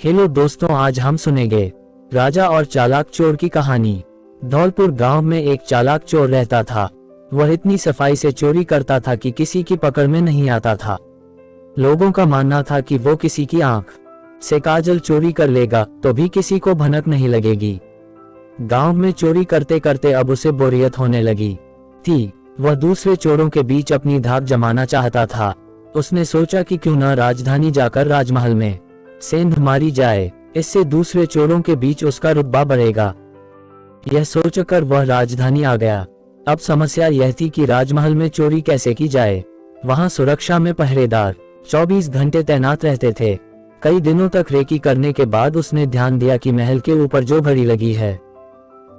Hello दोस्तों, आज हम सुनेंगे राजा और चालाक चोर की कहानी। धौलपुर गांव में एक चालाक चोर रहता था। वह इतनी सफाई से चोरी करता था कि किसी की पकड़ में नहीं आता था। लोगों का मानना था कि वो किसी की आंख से काजल चोरी कर लेगा तो भी किसी को भनक नहीं लगेगी। गांव में चोरी करते करते अब उसे बोरियत होने लगी थी। वह दूसरे चोरों के बीच अपनी धाक जमाना चाहता था। उसने सोचा कि क्यों न राजधानी जाकर राजमहल में सेंध मारी जाए, इससे दूसरे चोरों के बीच उसका रुतबा बढ़ेगा। यह सोचकर वह राजधानी आ गया। अब समस्या यह थी कि राजमहल में चोरी कैसे की जाए। वहां सुरक्षा में पहरेदार 24 घंटे तैनात रहते थे। कई दिनों तक रेकी करने के बाद उसने ध्यान दिया कि महल के ऊपर जो घड़ी लगी है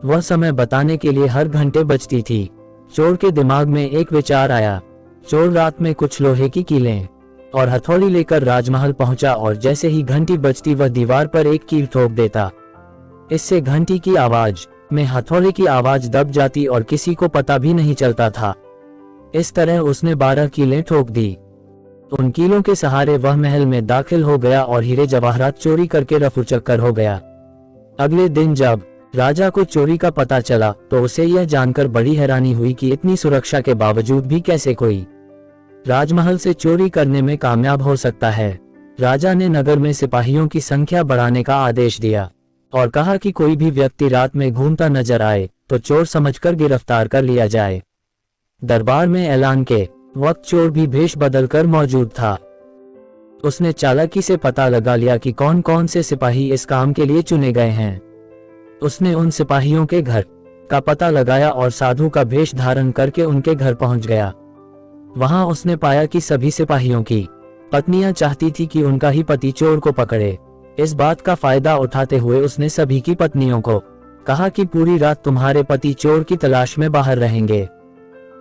वह समय बताने के लिए हर घंटे बजती थी। चोर के दिमाग में एक विचार आया। चोर रात में कुछ लोहे की कीलें और हथौड़ी लेकर राजमहल पहुंचा और जैसे ही घंटी बजती वह दीवार पर एक कील ठोक देता। इससे घंटी की आवाज में हथौड़े की आवाज दब जाती और किसी को पता भी नहीं चलता था। इस तरह उसने 12 कीलें ठोक दी। उन कीलों के सहारे वह महल में दाखिल हो गया और हीरे जवाहरात चोरी करके रफूचक्कर हो गया। अगले दिन जब राजा को चोरी का पता चला तो उसे यह जानकर बड़ी हैरानी हुई कि इतनी सुरक्षा के बावजूद भी कैसे कोई राजमहल से चोरी करने में कामयाब हो सकता है। राजा ने नगर में सिपाहियों की संख्या बढ़ाने का आदेश दिया और कहा कि कोई भी व्यक्ति रात में घूमता नजर आए तो चोर समझकर गिरफ्तार कर लिया जाए। दरबार में ऐलान के वक्त चोर भी भेष बदलकर मौजूद था। उसने चालाकी से पता लगा लिया कि कौन कौन से सिपाही इस काम के लिए चुने गए हैं। उसने उन सिपाहियों के घर का पता लगाया और साधु का भेष धारण करके उनके घर पहुंच गया। वहां उसने पाया कि सभी सिपाहियों की पत्नियां चाहती थी कि उनका ही पति चोर को पकड़े। इस बात का फायदा उठाते हुए उसने सभी की पत्नियों को कहा कि पूरी रात तुम्हारे पति चोर की तलाश में बाहर रहेंगे।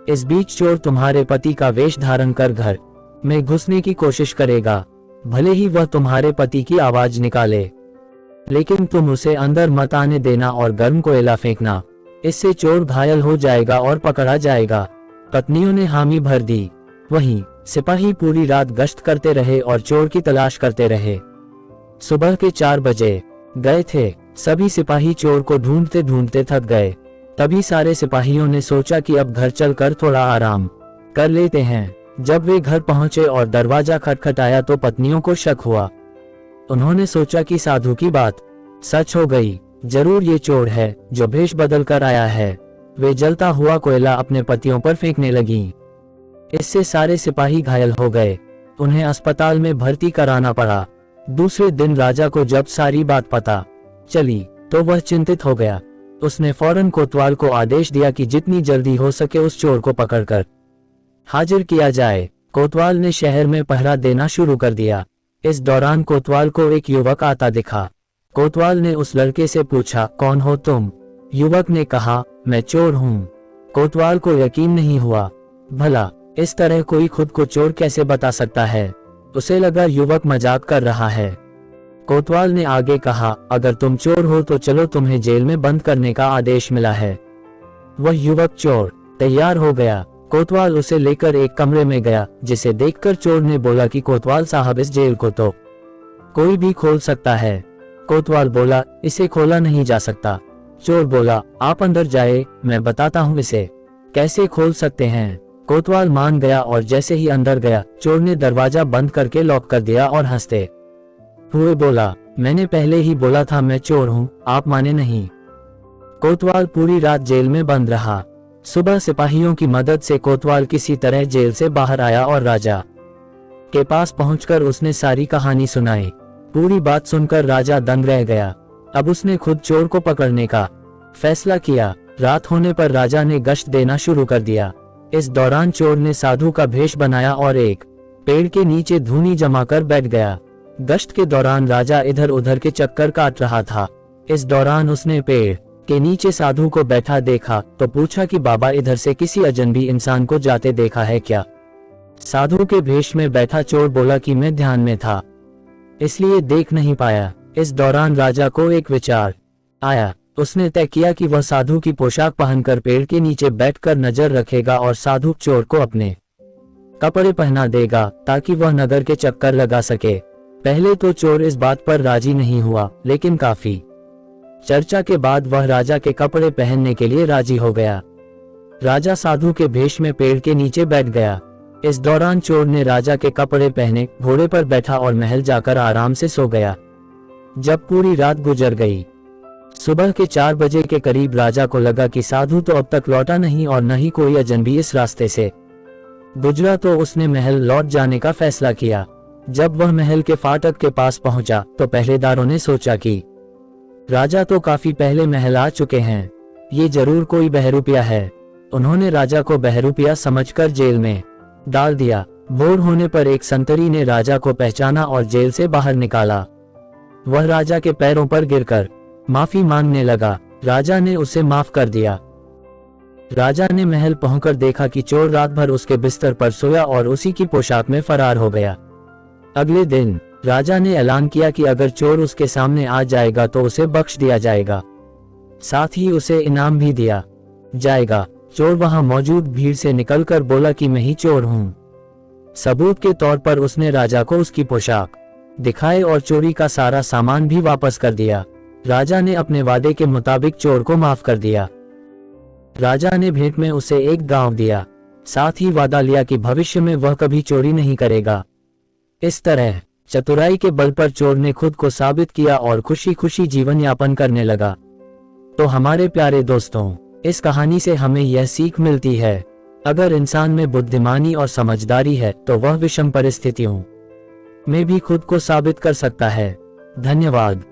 इस बीच चोर तुम्हारे पति का वेश धारण कर घर में घुसने की कोशिश करेगा। भले ही वह तुम्हारे पति की आवाज निकाले, लेकिन तुम उसे अंदर मत आने देना और गर्म कोयला फेंकना। इससे चोर घायल हो जाएगा और पकड़ा जाएगा। पत्नियों ने हामी भर दी। वहीं सिपाही पूरी रात गश्त करते रहे और चोर की तलाश करते रहे। सुबह के 4 बजे गए थे। सभी सिपाही चोर को ढूंढते ढूंढते थक गए। तभी सारे सिपाहियों ने सोचा कि अब घर चलकर थोड़ा आराम कर लेते हैं। जब वे घर पहुंचे और दरवाजा खटखटाया तो पत्नियों को शक हुआ। उन्होंने सोचा कि साधु की बात सच हो गई। जरूर ये चोर है जो भेष बदल कर आया है। वे जलता हुआ कोयला अपने पतियों पर फेंकने लगी। इससे सारे सिपाही घायल हो गए। उन्हें अस्पताल में भर्ती कराना पड़ा। दूसरे दिन राजा को जब सारी बात पता चली तो वह चिंतित हो गया। उसने फौरन कोतवाल को आदेश दिया कि जितनी जल्दी हो सके उस चोर को पकड़कर हाजिर किया जाए। कोतवाल ने शहर में पहरा देना शुरू कर दिया। इस दौरान कोतवाल को एक युवक आता दिखा। कोतवाल ने उस लड़के से पूछा, कौन हो तुम? युवक ने कहा, मैं चोर हूँ। कोतवाल को यकीन नहीं हुआ। भला इस तरह कोई खुद को चोर कैसे बता सकता है? उसे लगा युवक मजाक कर रहा है। कोतवाल ने आगे कहा, अगर तुम चोर हो तो चलो, तुम्हें जेल में बंद करने का आदेश मिला है। वह युवक चोर तैयार हो गया। कोतवाल उसे लेकर एक कमरे में गया, जिसे देखकर चोर ने बोला कि कोतवाल साहब, इस जेल को तो कोई भी खोल सकता है। कोतवाल बोला, इसे खोला नहीं जा सकता। चोर बोला, आप अंदर जाए, मैं बताता हूँ इसे कैसे खोल सकते हैं। कोतवाल मान गया और जैसे ही अंदर गया चोर ने दरवाजा बंद करके लॉक कर दिया और हंसते हुए बोला, मैंने पहले ही बोला था मैं चोर हूँ, आप माने नहीं। कोतवाल पूरी रात जेल में बंद रहा। सुबह सिपाहियों की मदद से कोतवाल किसी तरह जेल से बाहर आया और राजा के पास पहुंचकर उसने सारी कहानी सुनाई। पूरी बात सुनकर राजा दंग रह गया। अब उसने खुद चोर को पकड़ने का फैसला किया। रात होने पर राजा ने गश्त देना शुरू कर दिया। इस दौरान चोर ने साधु का भेष बनाया और एक पेड़ के नीचे धूनी जमा कर बैठ गया। गश्त के दौरान राजा इधर उधर के चक्कर काट रहा था। इस दौरान उसने पेड़ के नीचे साधु को बैठा देखा तो पूछा कि बाबा, इधर से किसी अजनबी इंसान को जाते देखा है क्या? साधु के भेष में बैठा चोर बोला कि मैं ध्यान में था, इसलिए देख नहीं पाया। इस दौरान राजा को एक विचार आया। उसने तय किया कि वह साधु की पोशाक पहनकर पेड़ के नीचे बैठकर नजर रखेगा और साधु चोर को अपने कपड़े पहना देगा ताकि वह नगर के चक्कर लगा सके। पहले तो चोर इस बात पर राजी नहीं हुआ, लेकिन काफी चर्चा के बाद वह राजा के कपड़े पहनने के लिए राजी हो गया। राजा साधु के भेष में पेड़ के नीचे बैठ गया। इस दौरान चोर ने राजा के कपड़े पहने, घोड़े पर बैठा और महल जाकर आराम से सो गया। जब पूरी रात गुजर गई, सुबह के 4 बजे के करीब राजा को लगा कि साधु तो अब तक लौटा नहीं और न ही कोई अजनबी इस रास्ते से गुजरा, तो उसने महल लौट जाने का फैसला किया। जब वह महल के फाटक के पास पहुंचा तो पहरेदारों ने सोचा कि राजा तो काफी पहले महल आ चुके हैं, ये जरूर कोई बहरूपिया है। उन्होंने राजा को बहरूपिया समझकर जेल में डाल दिया। भोर होने पर एक संतरी ने राजा को पहचाना और जेल से बाहर निकाला। वह राजा के पैरों पर गिरकर माफी मांगने लगा। राजा ने उसे माफ कर दिया। राजा ने महल पहुंचकर देखा कि चोर रात भर उसके बिस्तर पर सोया और उसी की पोशाक में फरार हो गया। अगले दिन राजा ने ऐलान किया कि अगर चोर उसके सामने आ जाएगा तो उसे बख्श दिया जाएगा, साथ ही उसे इनाम भी दिया जाएगा। चोर वहां मौजूद भीड़ से निकलकर बोला कि मैं ही चोर हूं। सबूत के तौर पर उसने राजा को उसकी पोशाक दिखाए और चोरी का सारा सामान भी वापस कर दिया। राजा ने अपने वादे के मुताबिक चोर को माफ कर दिया। राजा ने भेंट में उसे एक गांव दिया, साथ ही वादा लिया कि भविष्य में वह कभी चोरी नहीं करेगा। इस तरह चतुराई के बल पर चोर ने खुद को साबित किया और खुशी खुशी जीवन यापन करने लगा। तो हमारे प्यारे दोस्तों, इस कहानी से हमें यह सीख मिलती है, अगर इंसान में बुद्धिमानी और समझदारी है तो वह विषम परिस्थितियों में भी खुद को साबित कर सकता है। धन्यवाद।